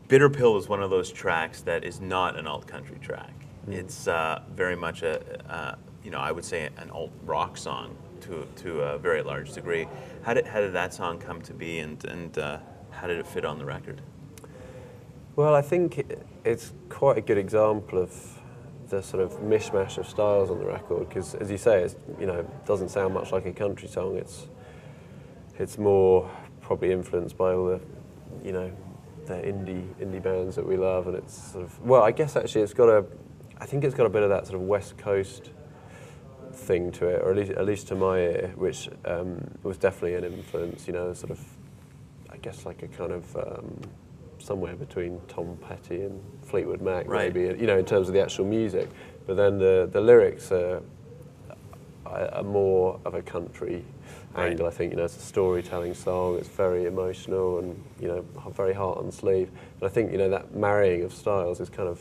Bitter Pill is one of those tracks that is not an alt country track. It's very much I would say an alt rock song to a very large degree. How did that song come to be, and how did it fit on the record? Well, I think it's quite a good example of the sort of mishmash of styles on the record, because, as you say, it's, it doesn't sound much like a country song. It's more probably influenced by all the, the indie bands that we love, and it's sort of, well, I guess actually I think it's got a bit of that sort of West Coast thing to it, or at least to my ear, which was definitely an influence. Sort of, I guess like a kind of somewhere between Tom Petty and Fleetwood Mac, right. maybe, in terms of the actual music. But then the lyrics are more of a country angle, I think. It's a storytelling song, it's very emotional and, very heart on sleeve. And I think, that marrying of styles is kind of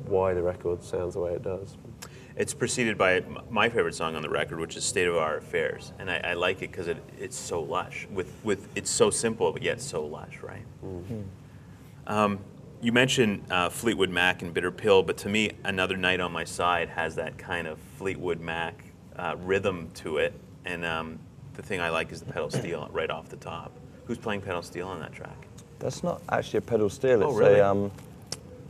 why the record sounds the way it does. It's preceded by my favorite song on the record, which is "State of Our Affairs," and I like it because it's so lush. It's so simple, but yet so lush, right? Mm-hmm. You mentioned Fleetwood Mac and Bitter Pill, but to me, Another Night on My Side has that kind of Fleetwood Mac rhythm to it, and the thing I like is the pedal steel right off the top. Who's playing pedal steel on that track? That's not actually a pedal steel. It's really?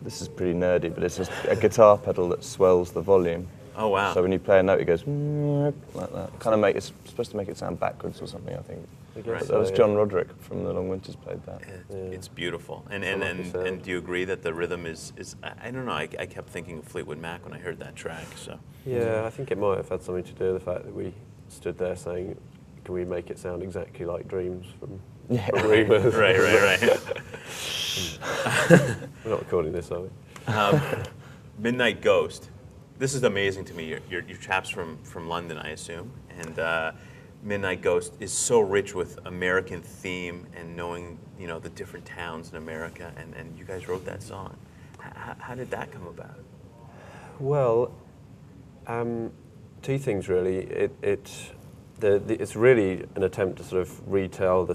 This is pretty nerdy, but it's just a guitar pedal that swells the volume. Oh, wow. So when you play a note, it goes like that. It's supposed to make it sound backwards or something, I think. But that was John Roderick from The Long Winters played that. It's beautiful. And do you agree that the rhythm is I don't know, I kept thinking of Fleetwood Mac when I heard that track. So yeah, I think it might have had something to do with the fact that we stood there saying, can we make it sound exactly like Dreams from Remus? Right. We're not recording this, are we? Midnight Ghost. This is amazing to me. Your chaps from London, I assume, and Midnight Ghost is so rich with American theme and knowing the different towns in America, and you guys wrote that song. How did that come about? Well, two things really. It's really an attempt to sort of retell the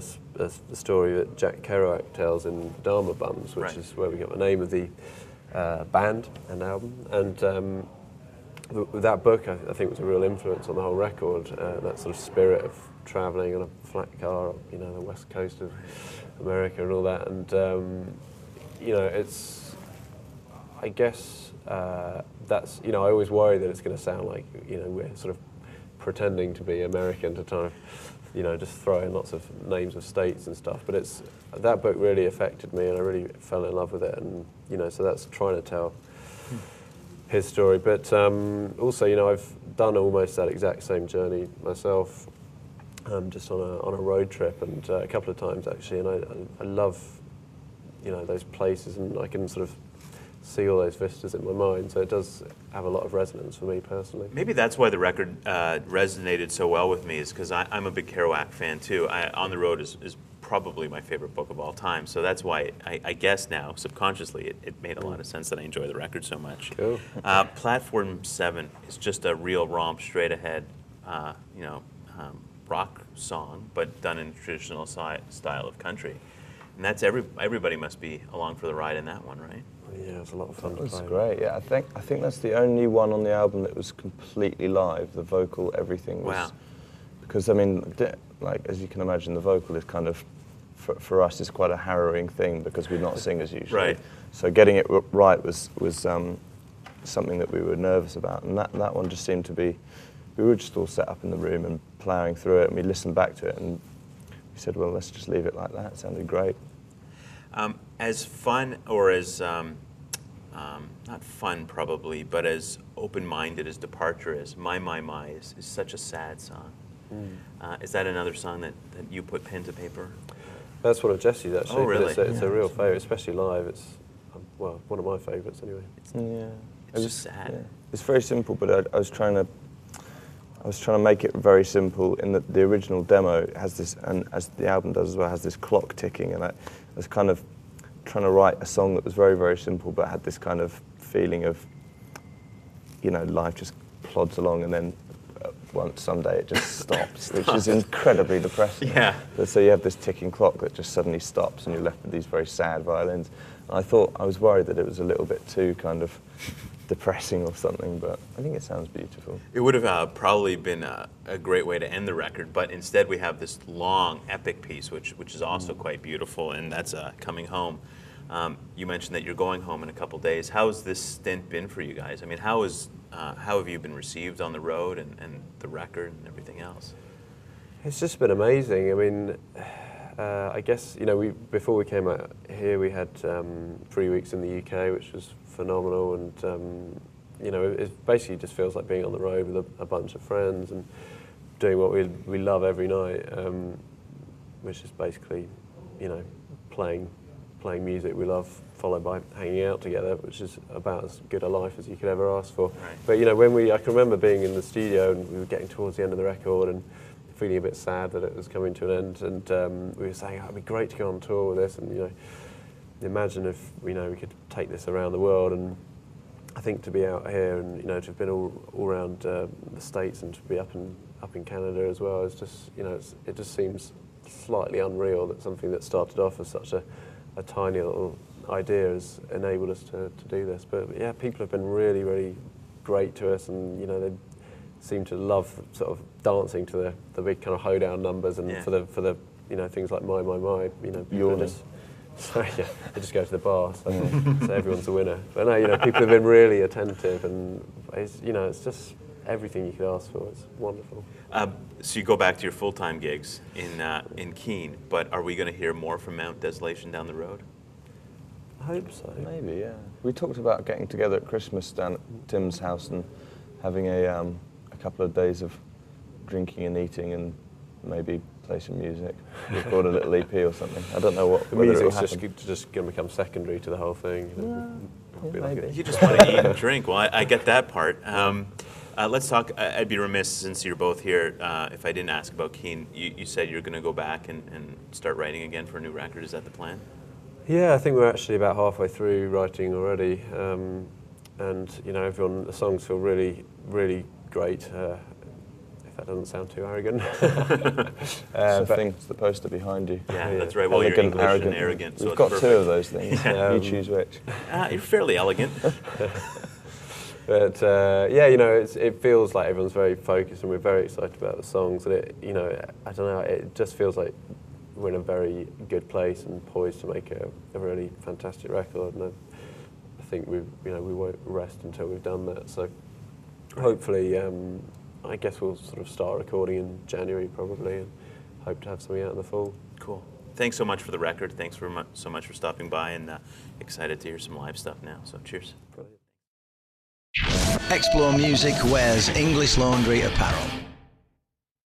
story that Jack Kerouac tells in Dharma Bums, which is where we got the name of the band and album. And that book, I think, was a real influence on the whole record. That sort of spirit of travelling on a flat car, the west coast of America and all that. And it's, I guess, that's, I always worry that it's going to sound like, we're sort of pretending to be American to kind of, just throw in lots of names of states and stuff. But that book really affected me, and I really fell in love with it. And so that's trying to tell his story. But also, I've done almost that exact same journey myself, just on a road trip, and a couple of times actually. And I love, those places, and I can sort of see all those vistas in my mind, so it does have a lot of resonance for me personally. Maybe that's why the record resonated so well with me, is because I'm a big Kerouac fan too. On the Road is probably my favorite book of all time, so that's why I guess now, subconsciously, it made a lot of sense that I enjoy the record so much. Cool. Platform 7 is just a real romp, straight ahead, rock song, but done in traditional style of country. And that's everybody must be along for the ride in that one, right? Yeah, it's a lot of fun to play. That's great. Yeah, I think that's the only one on the album that was completely live. The vocal, everything was. Wow. Because like as you can imagine, the vocal is kind of for us is quite a harrowing thing because we're not singers usually. Right. So getting it right was something that we were nervous about, and that one just seemed to be. We were just all set up in the room and ploughing through it, and we listened back to it, and we said, well, let's just leave it like that. It sounded great. As fun, or as, not fun probably, but as open-minded as Departure is, My is such a sad song. Is that another song that you put pen to paper? That's one of Jesse's actually. Oh, really? It's a real favourite, especially live. It's, well, one of my favourites anyway. It's just sad. Yeah. It's very simple, but I was trying to make it very simple in that the original demo has this, and as the album does as well, has this clock ticking, and I was kind of trying to write a song that was very, very simple, but had this kind of feeling of, life just plods along, and then someday it just stops, which is incredibly depressing. Yeah. So you have this ticking clock that just suddenly stops, and you're left with these very sad violins. And I was worried that it was a little bit too kind of depressing or something, but I think it sounds beautiful. It would have probably been a great way to end the record, but instead we have this long, epic piece, which is also quite beautiful, and that's Coming Home. You mentioned that you're going home in a couple days. How has this stint been for you guys? I mean, how have you been received on the road and the record and everything else? It's just been amazing. I mean, I guess, you know, before we came out here, we had 3 weeks in the UK, which was phenomenal, and you know, it basically just feels like being on the road with a bunch of friends and doing what we love every night, which is basically, you know, playing music we love, followed by hanging out together, which is about as good a life as you could ever ask for. Right. But you know, I can remember being in the studio and we were getting towards the end of the record and feeling a bit sad that it was coming to an end, and we were saying, oh, it'd be great to go on tour with this, and you know, imagine if we could take this around the world. And I think to be out here and you know, to have been all around the States and to be up in Canada as well, is just, you know, it just seems slightly unreal that something that started off as such a tiny little idea has enabled us to do this. But yeah, people have been really, really great to us, and you know, they seem to love sort of dancing to the big kind of hoedown numbers, and for the you know, things like My, you know, people are just, so yeah, they just go to the bar, so everyone's a winner. But no, you know, people have been really attentive, and it's, you know, it's just everything you could ask for. It's wonderful. So you go back to your full-time gigs in Keene, but are we going to hear more from Mount Desolation down the road? I hope so. Maybe, yeah. We talked about getting together at Christmas down at Tim's house and having a couple of days of drinking and eating, and maybe play some music, record a little EP or something. I don't know what. The music's just going to become secondary to the whole thing. You know? Maybe. You just want to eat and drink. Well, I get that part. Let's talk. I'd be remiss, since you're both here, if I didn't ask about Keene. You said you're going to go back and start writing again for a new record. Is that the plan? Yeah, I think we're actually about halfway through writing already, and you know, the songs feel really, really great. If that doesn't sound too arrogant. It's the thing. It's the poster behind you. Yeah, that's right. Well, Elegant, you're English and arrogant. So we've got perfect. two of those things. You choose which. You're fairly elegant. But yeah, you know, it feels like everyone's very focused, and we're very excited about the songs. And it, you know, I don't know, it just feels like we're in a very good place and poised to make a really fantastic record. And I think we won't rest until we've done that. So hopefully, I guess we'll sort of start recording in January probably, and hope to have something out in the fall. Cool. Thanks so much for the record. Thanks so much for stopping by, and excited to hear some live stuff now. So cheers. Brilliant. ExploreMusic wears English Laundry apparel.